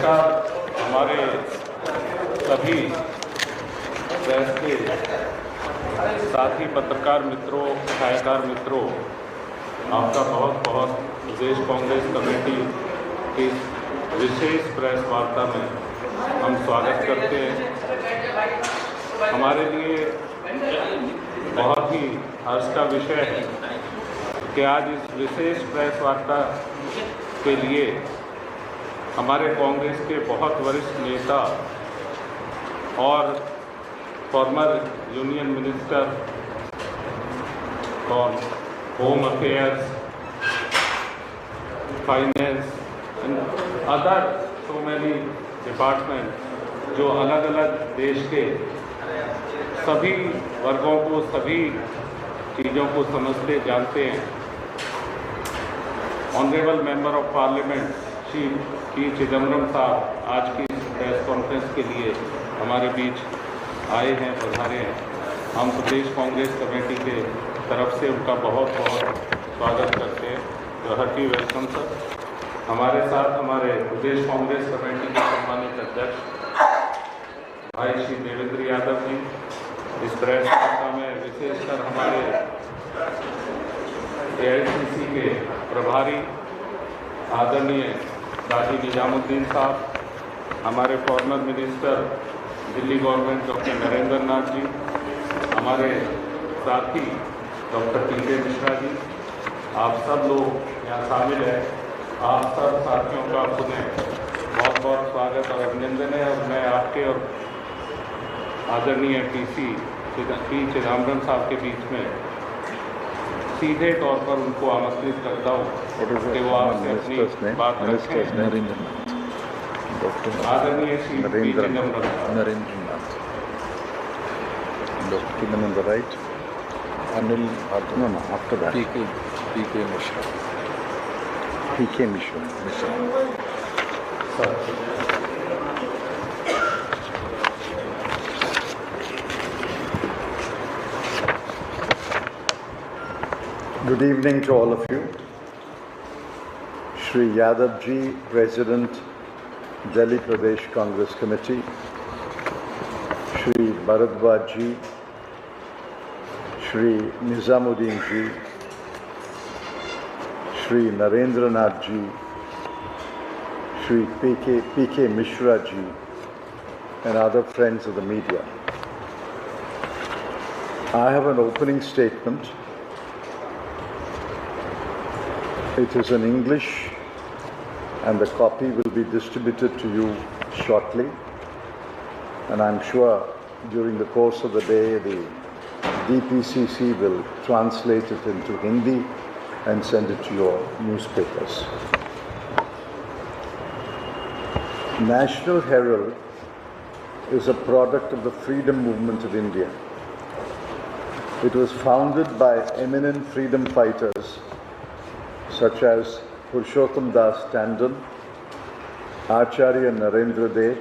नमस्कार हमारे सभी प्रेस के साथी पत्रकार मित्रों, छायाकार मित्रों, आपका बहुत बहुत प्रदेश कांग्रेस कमेटी की विशेष प्रेस वार्ता में हम स्वागत करते हैं। हमारे लिए बहुत ही हर्ष का विषय है कि आज इस विशेष प्रेस वार्ता के लिए हमारे कांग्रेस के बहुत वरिष्ठ नेता और former union minister for home affairs, finance and other so many department जो अलग अलग देश के सभी वर्गों को, सभी चीज़ों को समझते जानते हैं। Honourable member of parliament Shri Chidambaram साहब आज की प्रेस कॉन्फ्रेंस के लिए हमारे बीच आए हैं, पधारे हैं। हम प्रदेश कांग्रेस कमेटी के तरफ से उनका बहुत बहुत स्वागत करते हैं। तो हार्टी वेलकम सर। हमारे साथ हमारे प्रदेश कांग्रेस कमेटी के सम्मानित अध्यक्ष भाई श्री देवेंद्र यादव जी, इस प्रेस वार्ता में विशेषकर हमारे AICC के प्रभारी आदरणीय काजी निजामुद्दीन साहब, हमारे former minister Delhi government doctor Narendra Nath ji, हमारे साथी डॉक्टर TK मिश्रा जी, आप सब लोग यहाँ शामिल हैं। आप सब साथियों का पुनः बहुत बहुत स्वागत और अभिनंदन है। और मैं आपके और आदरणीय पी चिदम्बरम साहब के बीच में सीधे तौर पर उनको आमंत्रित करता हूँ कि वो आपसे अपनी बात रखें। आदरणीय Shri P Chidambaram Narendranath. Dr. on the right. Anil, no, after that. PK Mishra. PK Mishra. Good evening to all of you. Shri Yadav ji, President, Delhi Pradesh Congress Committee. Shri Bharadwaj ji, Shri Nizamuddin ji, Shri Narendranath ji, Shri PK Mishra ji, and other friends of the media. I have an opening statement. It is in English and the copy will be distributed to you shortly. And I'm sure during the course of the day, the DPCC will translate it into Hindi and send it to your newspapers. National Herald is a product of the freedom movement of India. It was founded by eminent freedom fighters such as Purushottam Das Tandon, Acharya Narendra Dev,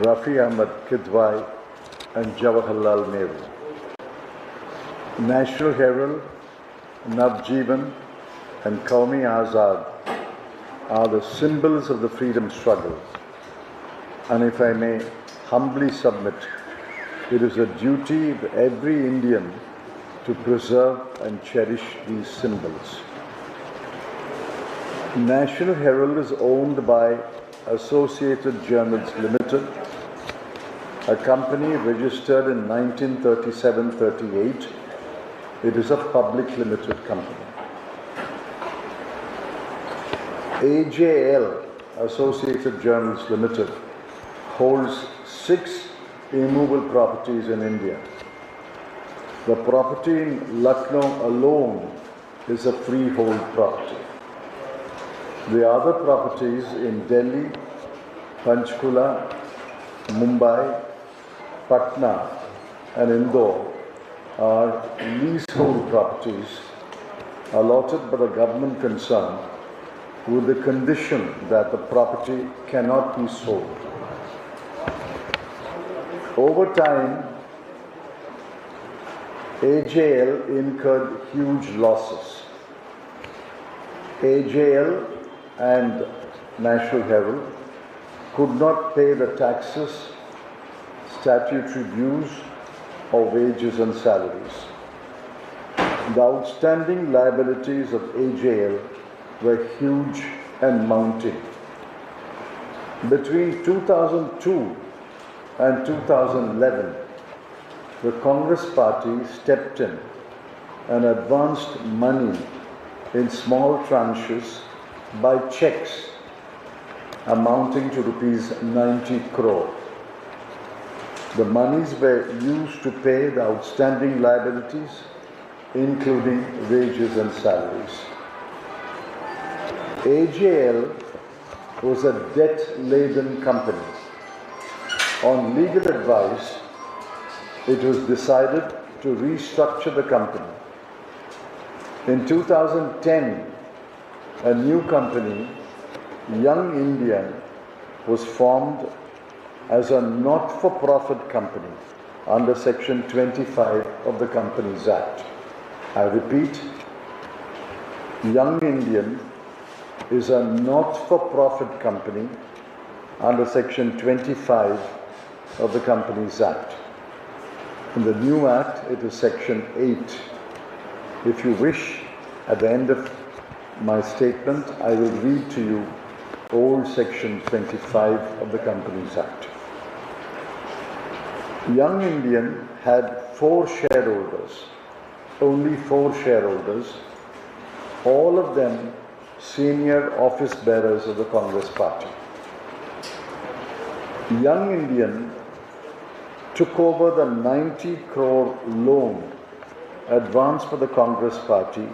Rafi Ahmad Kidwai, and Jawaharlal Nehru. National Herald, Navjeevan, and Qaumi Azad are the symbols of the freedom struggle. And if I may humbly submit, it is a duty of every Indian to preserve and cherish these symbols. National Herald is owned by Associated Journals Limited, a company registered in 1937-38. It is a public limited company. AJL, Associated Journals Limited, holds 6 immovable properties in India. The property in Lucknow alone is a freehold property. The other properties in Delhi, Panchkula, Mumbai, Patna and Indore are leasehold properties allotted by the government concerned with the condition that the property cannot be sold. Over time, AJL incurred huge losses. AJL and National Herald could not pay the taxes, statutory dues, or wages and salaries. The outstanding liabilities of AJL were huge and mounting. Between 2002 and 2011, the Congress party stepped in and advanced money in small tranches by checks amounting to rupees 90 crore. The monies were used to pay the outstanding liabilities, including wages and salaries. AJL was a debt-laden company. On legal advice, it was decided to restructure the company. In 2010, a new company, Young Indian, was formed as a not-for-profit company under Section 25 of the Companies Act. I repeat, Young Indian is a not-for-profit company under Section 25 of the Companies Act. In the new Act, it is Section 8. If you wish, at the end of my statement, I will read to you old Section 25 of the Companies Act. Young Indian had 4 shareholders, only 4 shareholders, all of them senior office bearers of the Congress party. Young Indian took over the 90 crore loan advanced for the Congress party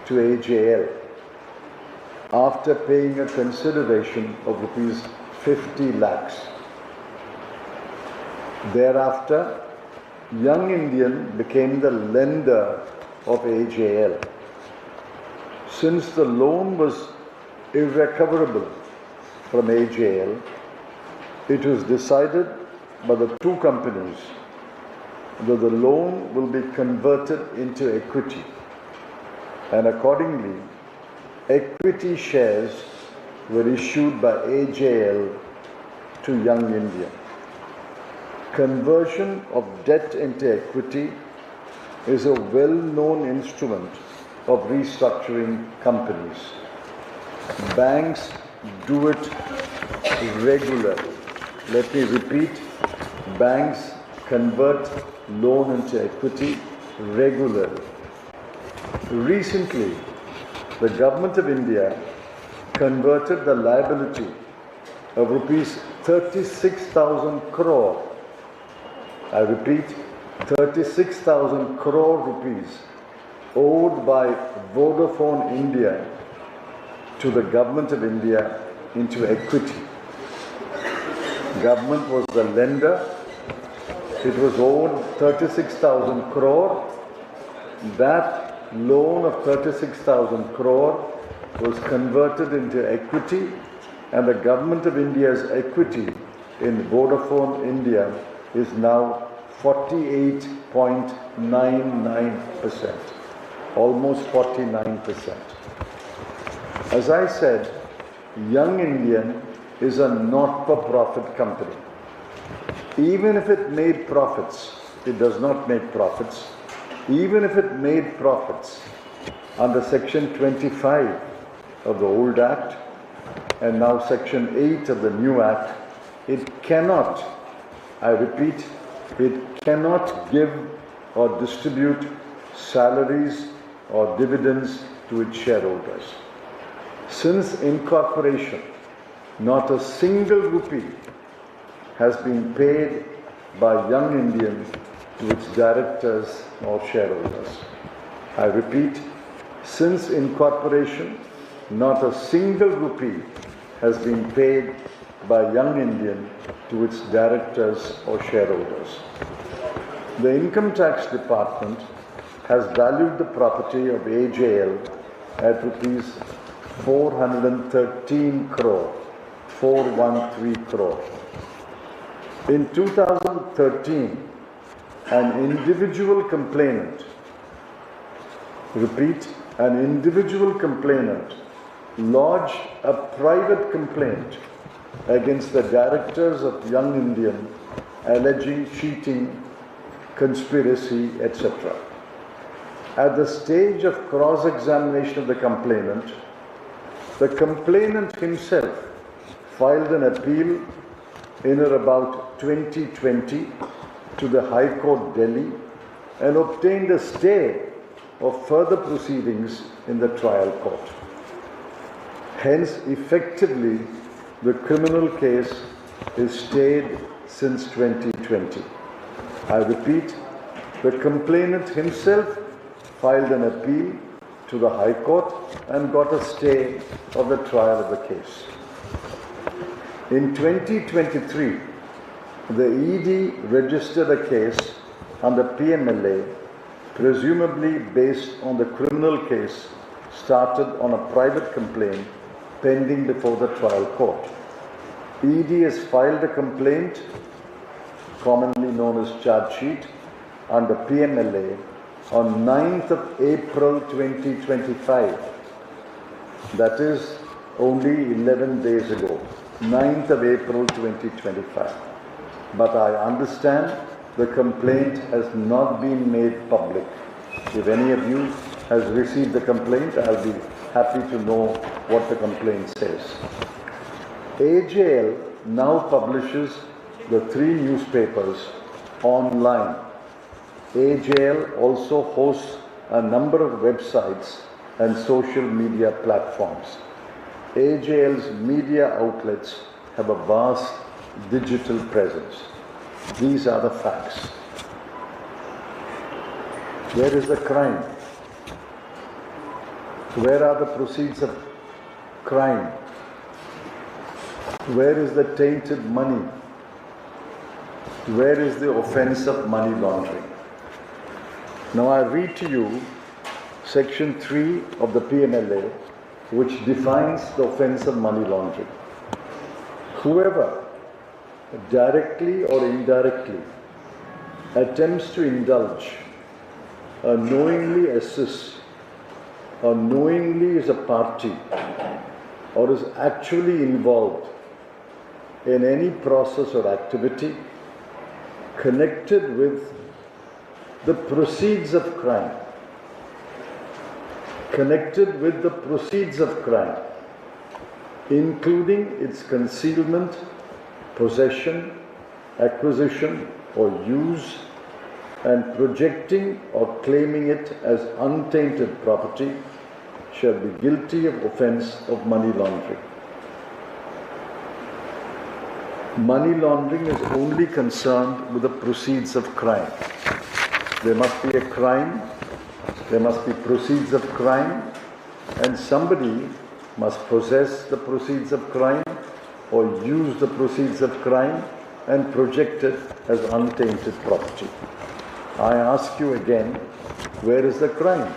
to AJL after paying a consideration of rupees 50 lakhs. Thereafter, Young Indian became the lender of AJL. Since the loan was irrecoverable from AJL, it was decided by the two companies that the loan will be converted into equity, and accordingly, equity shares were issued by AJL to Young Indian. Conversion of debt into equity is a well-known instrument of restructuring companies. Banks do it regularly. Let me repeat, banks convert loan into equity regularly. Recently, the Government of India converted the liability of rupees 36,000 crore. I repeat, 36,000 crore rupees owed by Vodafone India to the Government of India into equity. Government was the lender. It was owed 36,000 crore. That loan of 36,000 crore was converted into equity, and the Government of India's equity in Vodafone India is now 48.99%, almost 49%. As I said, Young Indian is a not-for-profit company. Even if it made profits, it does not make profits. Even if it made profits under Section 25 of the old Act and now Section 8 of the new Act, it cannot, I repeat, it cannot give or distribute salaries or dividends to its shareholders. Since incorporation, not a single rupee has been paid by Young Indian to its directors or shareholders. I repeat, since incorporation, not a single rupee has been paid by Young Indian to its directors or shareholders. The Income Tax Department has valued the property of AJL at rupees 413 crore, 413 crore. In 2013, an individual complainant, repeat, an individual complainant lodged a private complaint against the directors of Young Indian alleging cheating, conspiracy, etc. At the stage of cross-examination of the complainant himself filed an appeal in or about 2020 to the High Court, Delhi, and obtained a stay of further proceedings in the trial court. Hence, effectively, the criminal case is stayed since 2020. I repeat, the complainant himself filed an appeal to the High Court and got a stay of the trial of the case. In 2023, the ED registered a case under PMLA, presumably based on the criminal case started on a private complaint pending before the trial court. ED has filed a complaint, commonly known as charge sheet, under PMLA on 9th of April 2025. That is only 11 days ago, 9th of April 2025. But I understand the complaint has not been made public. If any of you has received the complaint, I'll be happy to know what the complaint says. AJL now publishes the 3 newspapers online. AJL also hosts a number of websites and social media platforms. AJL's media outlets have a vast digital presence. These are the facts. Where is the crime? Where are the proceeds of crime? Where is the tainted money? Where is the offense of money laundering? Now I read to you Section 3 of the PMLA, which defines the offense of money laundering. Whoever, directly or indirectly, attempts to indulge, or knowingly assists, or knowingly is a party, or is actually involved in any process or activity connected with the proceeds of crime, including its concealment, possession, acquisition or use, and projecting or claiming it as untainted property, shall be guilty of offense of money laundering. Money laundering is only concerned with the proceeds of crime. There must be a crime, there must be proceeds of crime, and somebody must possess the proceeds of crime or use the proceeds of crime and project it as untainted property. I ask you again, where is the crime?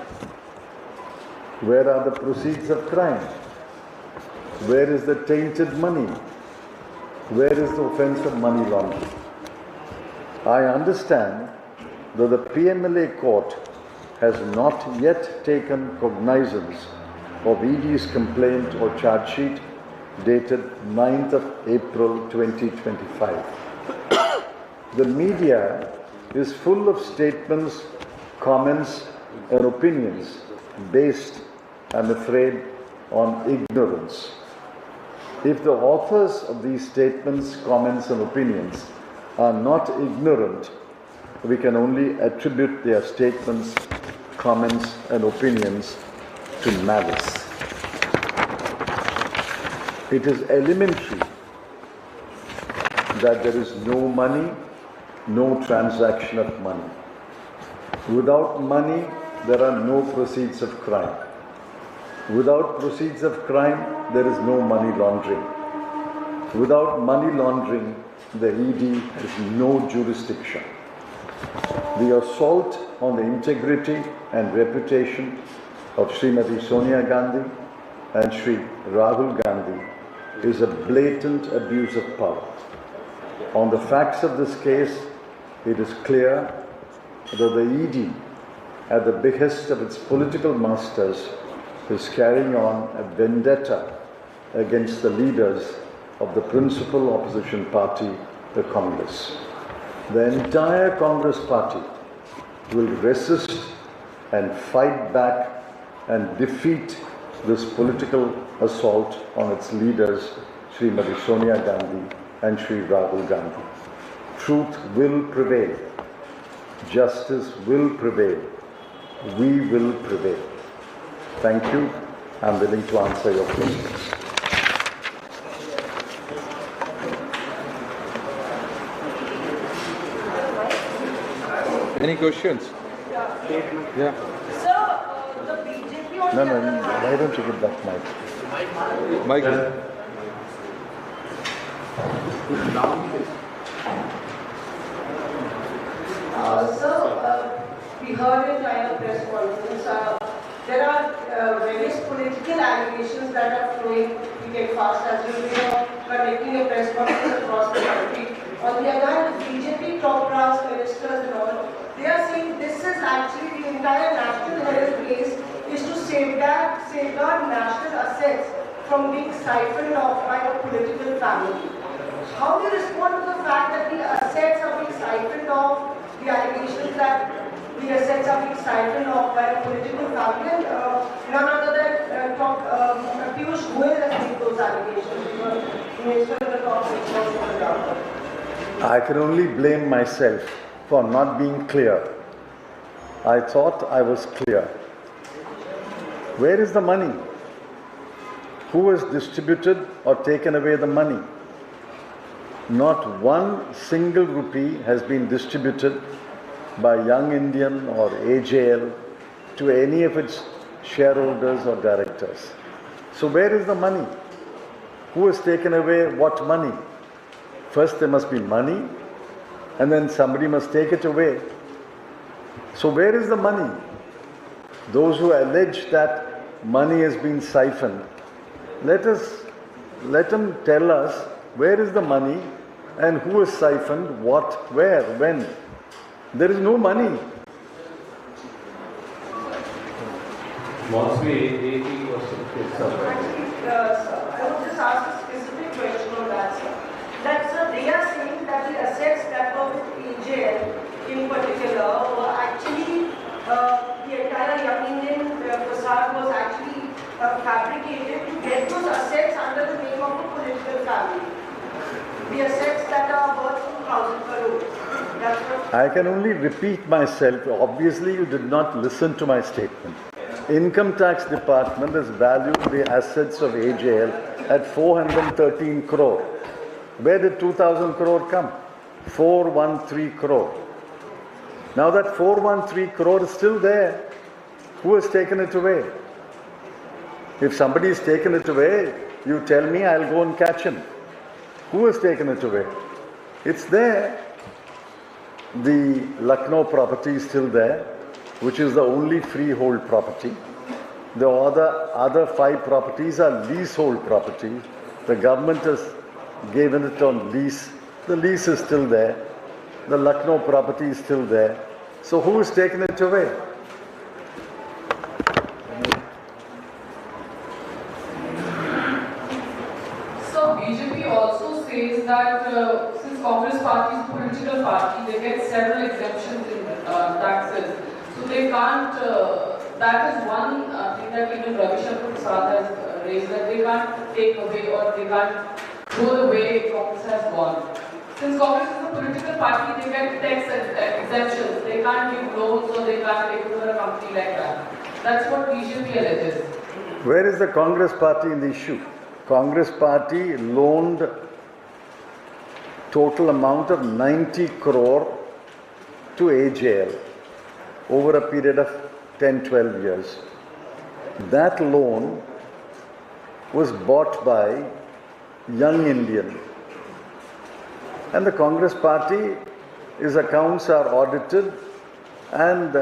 Where are the proceeds of crime? Where is the tainted money? Where is the offense of money laundering? I understand that the PMLA court has not yet taken cognizance of ED's complaint or charge sheet dated 9th of April 2025. The media is full of statements, comments, and opinions based, I'm afraid, on ignorance. If the authors of these statements, comments, and opinions are not ignorant, we can only attribute their statements, comments, and opinions to malice. It is elementary that there is no money, no transaction of money. Without money, there are no proceeds of crime. Without proceeds of crime, there is no money laundering. Without money laundering, the ED has no jurisdiction. The assault on the integrity and reputation of Srimati Sonia Gandhi and Sri Rahul Gandhi is a blatant abuse of power. On the facts of this case, it is clear that the ED, at the behest of its political masters, is carrying on a vendetta against the leaders of the principal opposition party, the Congress. The entire Congress party will resist and fight back and defeat this political assault on its leaders, Srimati Sonia Gandhi and Sri Rahul Gandhi. Truth will prevail. Justice will prevail. We will prevail. Thank you. I'm willing to answer your questions. Any questions? Yeah. Sir, the BJP on No, the no, why don't you give that mic? Michael. Sir, we heard in China press conference, there are various political allegations that are flowing. We get fast as you know, conducting a press conference across the country. On the other hand, the BJP top brass ministers and all, they are saying this is actually the entire national herald case is to safeguard national assets from being siphoned off by a political family. How do you respond to the fact that the assets are being siphoned off, the allegations that the assets are being siphoned off by a political family, and none other than Piyush Goyal has made those allegations, Minister of the Top Minister of the government? I can only blame myself for not being clear. I thought I was clear. Where is the money? Who has distributed or taken away the money? Not one single rupee has been distributed by Young Indian or AJL to any of its shareholders or directors. So where is the money? Who has taken away what money? First there must be money, and then somebody must take it away. So where is the money? Those who allege that money has been siphoned, let them tell us where is the money and who has siphoned what, where, when. There is no money. Mostly 80 was Actually, sir, I would just ask a specific question on that, sir. That, sir, they are saying that the assets that were with AJL in particular were actually, the entire Young Indian facade was actually fabricated to get those assets under the name of a political family. The assets that are worth 2,000 crores. That's what I can only repeat myself. Obviously, you did not listen to my statement. Income Tax Department has valued the assets of AJL at 413 crore. Where did 2,000 crore come? 413 crore. Now that 413 crore is still there. Who has taken it away? If somebody has taken it away, you tell me, I'll go and catch him. Who has taken it away? It's there. The Lucknow property is still there, which is the only freehold property. The other 5 properties are leasehold properties. The government has given it on lease. The lease is still there. The Lucknow property is still there. So who has taken it away? So BJP also says that since Congress party is a political party, they get several exemptions in taxes. So they can't, that is one thing that even Ravi Shankar Prasad has raised, that they can't take away or they can't go the way Congress has gone. Since Congress is a political party, they get tax exemptions. They can't give loans or they can't take over a company like that. That's what BJP alleges. Where is the Congress party in the issue? Congress party loaned total amount of 90 crore to AJL over a period of 10-12 years. That loan was bought by Young Indian. And the Congress party, his accounts are audited and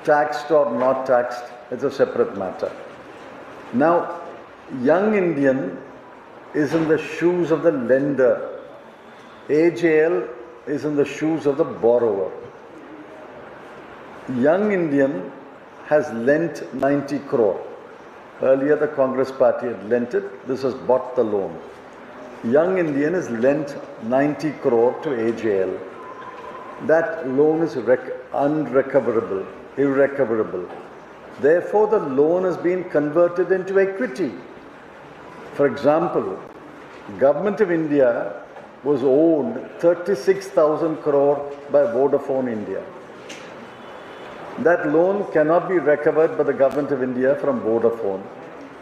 taxed or not taxed, it's a separate matter. Now, Young Indian is in the shoes of the lender. AJL is in the shoes of the borrower. Young Indian has lent 90 crore. Earlier the Congress party had lent it. This has bought the loan. young Indian has lent 90 crore to AJL. That loan is unrecoverable, irrecoverable. Therefore, the loan has been converted into equity. For example, Government of India was owed 36,000 crore by Vodafone India. That loan cannot be recovered by the Government of India from Vodafone.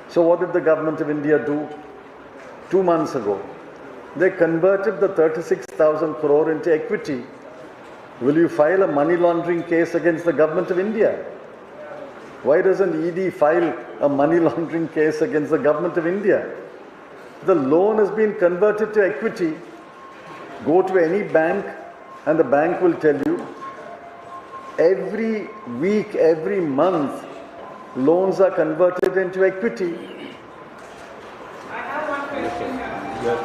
So what did the Government of India do? 2 months ago, they converted the 36,000 crore into equity. Will you file a money laundering case against the Government of India? Why doesn't ED file a money laundering case against the Government of India? The loan has been converted to equity. Go to any bank and the bank will tell you every week, every month, loans are converted into equity. I have one question. Yes.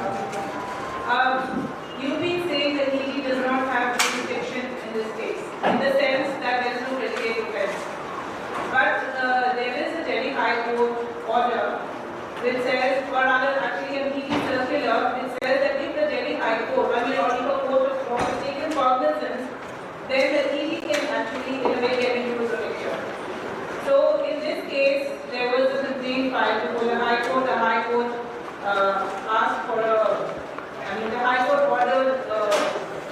You've been saying that ED does not have jurisdiction in this case, in the sense that there is no predicate offence. But there is a Delhi High Court order which says, or rather actually an ED circular which says that if the Delhi High Court, or if a court has taken cognizance, then the ED can actually in a way get into protection. So in this case, there was a complaint filed before the High Court. The High Court asked for the High Court ordered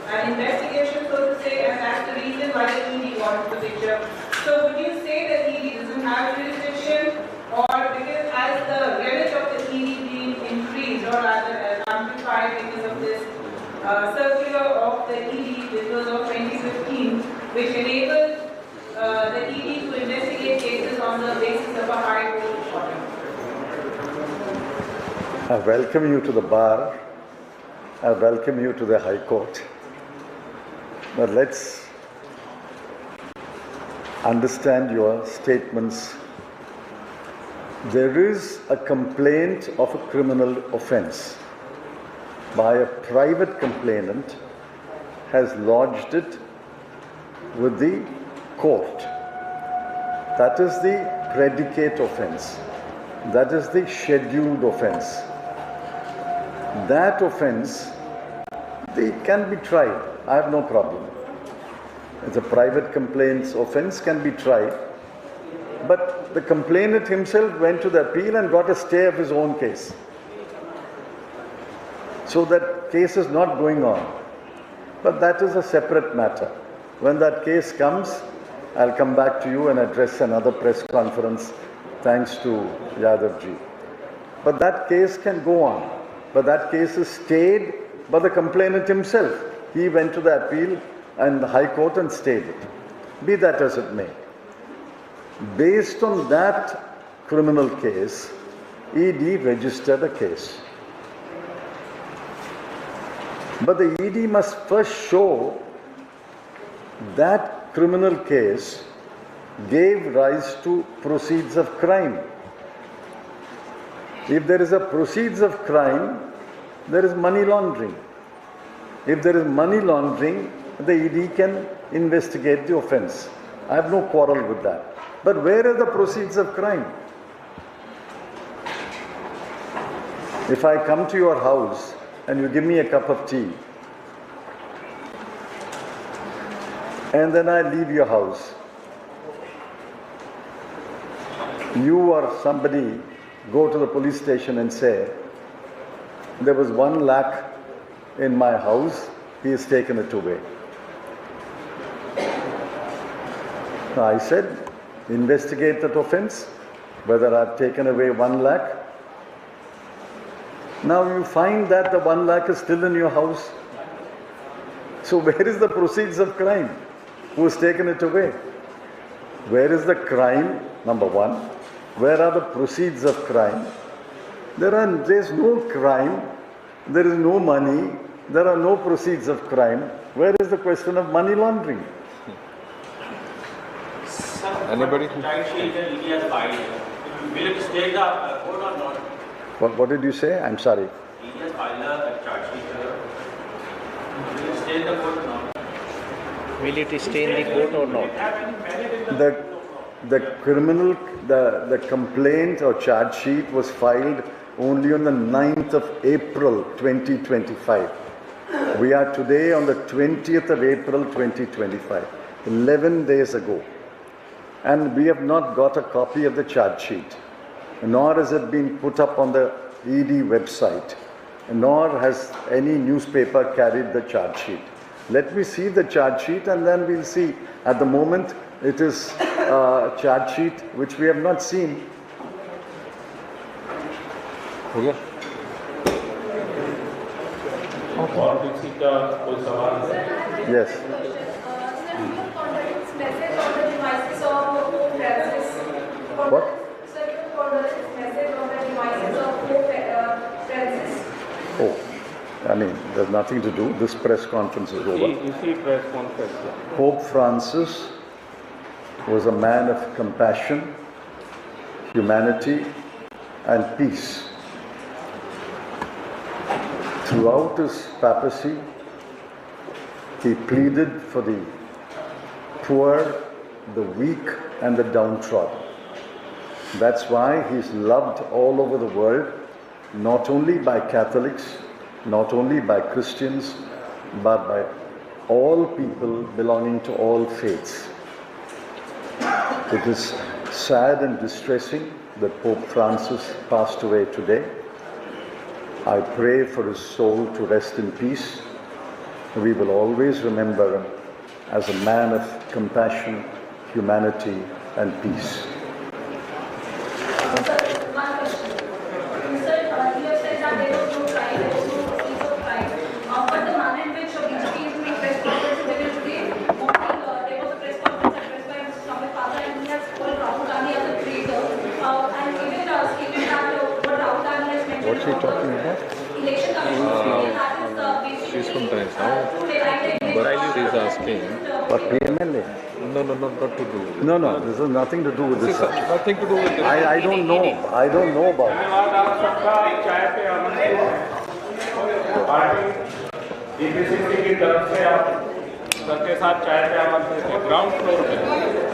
an investigation, so to say, and that's the reason why the ED got into the picture. So would you say that ED doesn't have jurisdiction, or because has the remit of the ED been increased, or rather amplified because of this circular of the ED, which was of 2015, which enabled the ED to investigate cases on the basis of a High Court order? I welcome you to the bar. I welcome you to the High Court. But let's understand your statements. There is a complaint of a criminal offence by a private complainant has lodged it with the court. That is the predicate offence. That is the scheduled offence. That offence, they can be tried. I have no problem. It's a private complaints offence can be tried. But the complainant himself went to the appeal and got a stay of his own case. So that case is not going on. But that is a separate matter. When that case comes, I'll come back to you and address another press conference thanks to Yadav ji. But that case can go on. But that case is stayed by the complainant himself. He went to the appeal and the High Court and stayed it. Be that as it may. Based on that criminal case, ED registered a case. But the ED must first show that criminal case gave rise to proceeds of crime. If there is a proceeds of crime, there is money laundering. If there is money laundering, the ED can investigate the offence. I have no quarrel with that. But where are the proceeds of crime? If I come to your house and you give me a cup of tea, and then I leave your house, you or somebody go to the police station and say, there was 1 lakh in my house, he has taken it away. I said, investigate that offence, whether I've taken away 1 lakh. Now you find that the 1 lakh is still in your house. So where is the proceeds of crime? Who has taken it away? Where is the crime? Number one. Where are the proceeds of crime? There is no crime. There is no money. There are no proceeds of crime. Where is the question of money laundering? Anybody? Charge sheet the ED has filed. Will it stay in the court or not? What did you say? I'm sorry. ED has filed a charge sheet. Will it stay in the court or not? Will it stay in the court or not? the complaint or charge sheet was filed only on the 9th of April 2025. We are today on the 20th of April 2025, 11 days ago. And we have not got a copy of the charge sheet, nor has it been put up on the ED website, nor has any newspaper carried the charge sheet. Let me see the charge sheet and then we'll see. At the moment, it is a charge sheet which we have not seen. हो गया? और किसी का कोई सवाल है? Yes. What? Oh, I mean, there's nothing to do. This press conference is over. इसी press conference में Pope Francis was a man of compassion, humanity, and peace. Throughout his papacy, he pleaded for the poor, the weak, and the downtrodden. That's why he's loved all over the world, not only by Catholics, not only by Christians, but by all people belonging to all faiths. It is sad and distressing that Pope Francis passed away today. I pray for his soul to rest in peace. We will always remember him as a man of compassion, humanity, and peace. What's he talking about? She's from Times now, but she's asking. But PMLA? No, not to do. No, this has nothing to do with this. Nothing to do with this. I don't know. I don't know about it. धन्यवाद आप सबका चाय पे आमंत्रित party DPCC की तरफ से आप सबके साथ चाय पे आमंत्रित है ग्राउंड फ्लोर पे